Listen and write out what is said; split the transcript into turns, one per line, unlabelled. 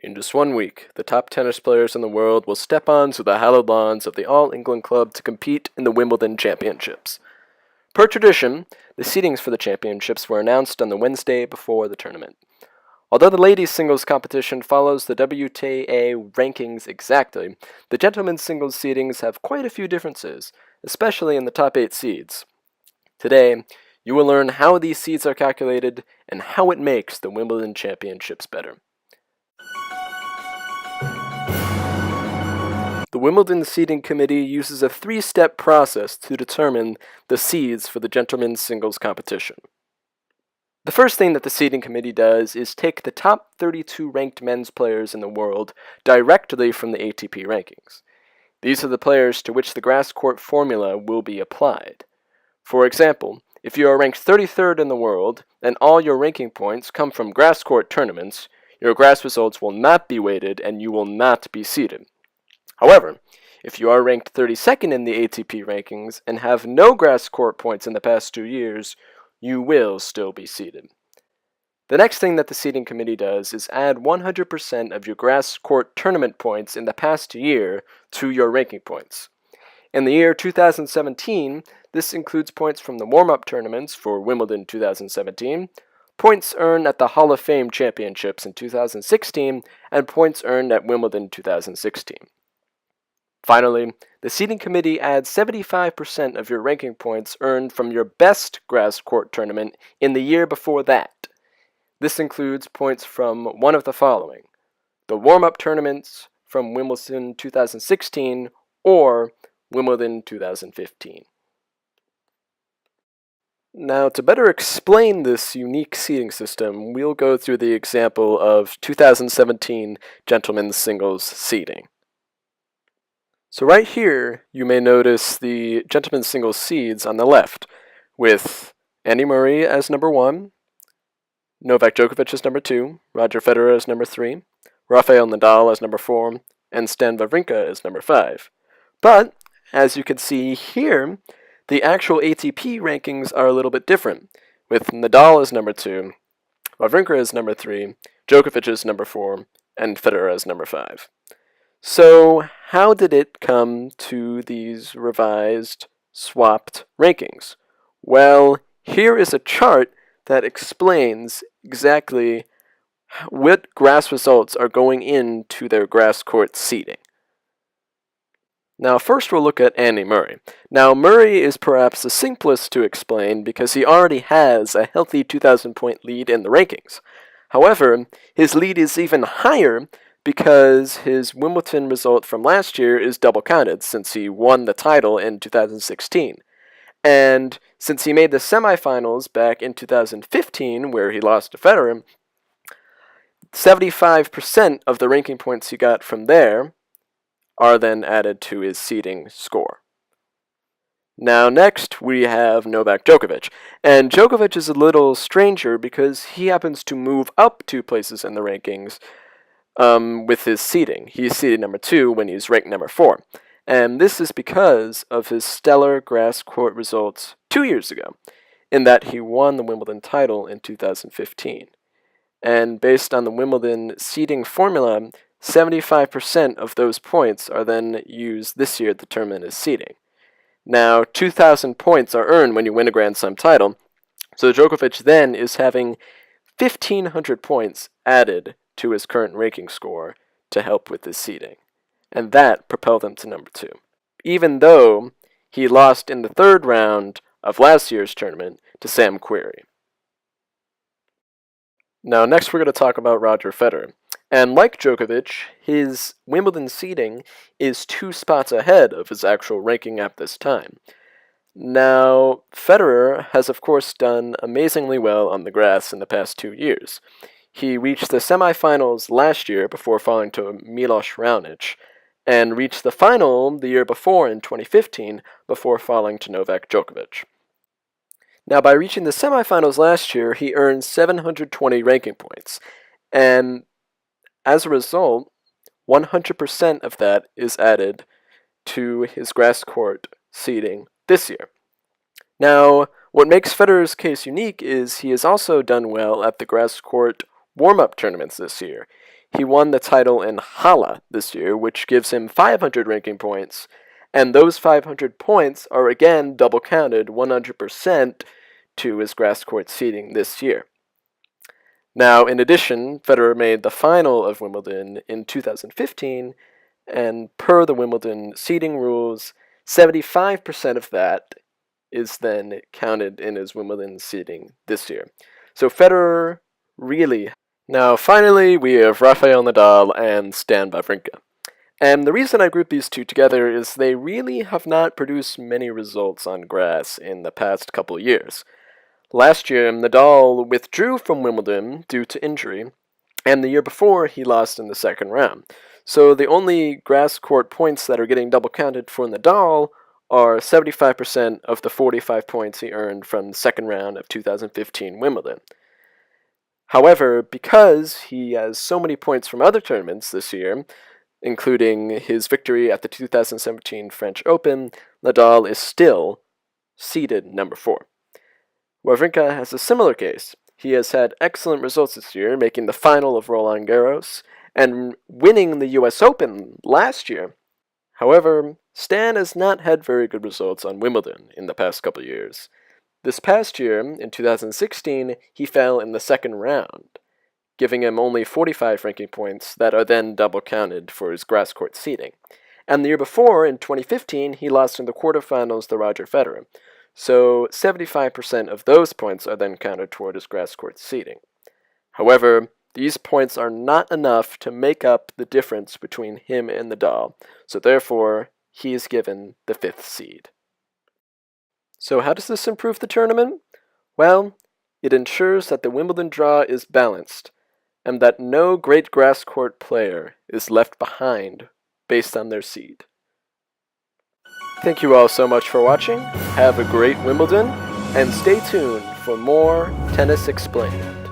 In just 1 week, the top tennis players in the world will step onto the hallowed lawns of the All England Club to compete in the Wimbledon Championships. Per tradition, the seedings for the championships were announced on the Wednesday before the tournament. Although the ladies' singles competition follows the WTA rankings exactly, the gentlemen's singles seedings have quite a few differences, especially in the top 8 seeds. Today, you will learn how these seeds are calculated and how it makes the Wimbledon Championships better. The Wimbledon Seeding Committee uses a 3-step process to determine the seeds for the gentlemen's singles competition. The first thing that the Seeding Committee does is take the top 32 ranked men's players in the world directly from the ATP rankings. These are the players to which the grass court formula will be applied. For example, if you are ranked 33rd in the world and all your ranking points come from grass court tournaments, your grass results will not be weighted and you will not be seeded. However, if you are ranked 32nd in the ATP rankings and have no grass court points in the past 2 years, you will still be seeded. The next thing that the seeding committee does is add 100% of your grass court tournament points in the past year to your ranking points. In the year 2017, this includes points from the warm-up tournaments for Wimbledon 2017, points earned at the Hall of Fame Championships in 2016, and points earned at Wimbledon 2016. Finally, the seeding committee adds 75% of your ranking points earned from your best grass court tournament in the year before that. This includes points from one of the following: the warm-up tournaments from Wimbledon 2016 or Wimbledon 2015. Now, to better explain this unique seeding system, we'll go through the example of 2017 gentlemen's singles seeding. So right here, you may notice the gentlemen's singles seeds on the left, with Andy Murray as number 1, Novak Djokovic as number 2, Roger Federer as number 3, Rafael Nadal as number 4, and Stan Wawrinka as number 5. But, as you can see here, the actual ATP rankings are a little bit different, with Nadal as number 2, Wawrinka as number 3, Djokovic as number 4, and Federer as number 5. So, how did it come to these revised, swapped rankings? Well, here is a chart that explains exactly what grass results are going into their grass court seeding. Now, first we'll look at Andy Murray. Now, Murray is perhaps the simplest to explain because he already has a healthy 2,000-point lead in the rankings. However, his lead is even higher because his Wimbledon result from last year is double counted since he won the title in 2016. And since he made the semifinals back in 2015, where he lost to Federer, 75% of the ranking points he got from there are then added to his seeding score. Now next, we have Novak Djokovic. And Djokovic is a little stranger because he happens to move up 2 places in the rankings with his seeding. He's seeded number 2 when he's ranked number 4. And this is because of his stellar grass court results 2 years ago, in that he won the Wimbledon title in 2015. And based on the Wimbledon seeding formula, 75% of those points are then used this year to determine his seeding. Now, 2,000 points are earned when you win a Grand Slam title, so Djokovic then is having 1,500 points added to his current ranking score to help with his seeding, and that propelled him to number 2, even though he lost in the 3rd round of last year's tournament to Sam Querrey. Now next we're going to talk about Roger Federer, and like Djokovic, his Wimbledon seeding is 2 spots ahead of his actual ranking at this time. Now, Federer has of course done amazingly well on the grass in the past 2 years. He reached the semifinals last year before falling to Milos Raonic, and reached the final the year before in 2015 before falling to Novak Djokovic. Now, by reaching the semifinals last year, he earned 720 ranking points, and as a result, 100% of that is added to his grass court seeding this year. Now, what makes Federer's case unique is he has also done well at the grass court warm-up tournaments this year. He won the title in Hala this year, which gives him 500 ranking points, and those 500 points are again double counted 100% to his grass court seeding this year. Now, in addition, Federer made the final of Wimbledon in 2015, and per the Wimbledon seeding rules, 75% of that is then counted in his Wimbledon seeding this year. So Federer really... Now, finally, we have Rafael Nadal and Stan Wawrinka. And the reason I group these two together is they really have not produced many results on grass in the past couple years. Last year, Nadal withdrew from Wimbledon due to injury, and the year before, he lost in the second round. So the only grass court points that are getting double counted for Nadal are 75% of the 45 points he earned from the second round of 2015 Wimbledon. However, because he has so many points from other tournaments this year, including his victory at the 2017 French Open, Nadal is still seeded number 4. Wawrinka has a similar case. He has had excellent results this year, making the final of Roland Garros and winning the US Open last year. However, Stan has not had very good results on Wimbledon in the past couple years. This past year, in 2016, he fell in the second round, giving him only 45 ranking points that are then double counted for his grass court seeding. And the year before, in 2015, he lost in the quarterfinals to Roger Federer. So 75% of those points are then counted toward his grass court seeding. However, these points are not enough to make up the difference between him and Nadal, so therefore, he is given the 5th seed. So how does this improve the tournament? Well, it ensures that the Wimbledon draw is balanced, and that no great grass court player is left behind based on their seed. Thank you all so much for watching, have a great Wimbledon, and stay tuned for more Tennis Explained.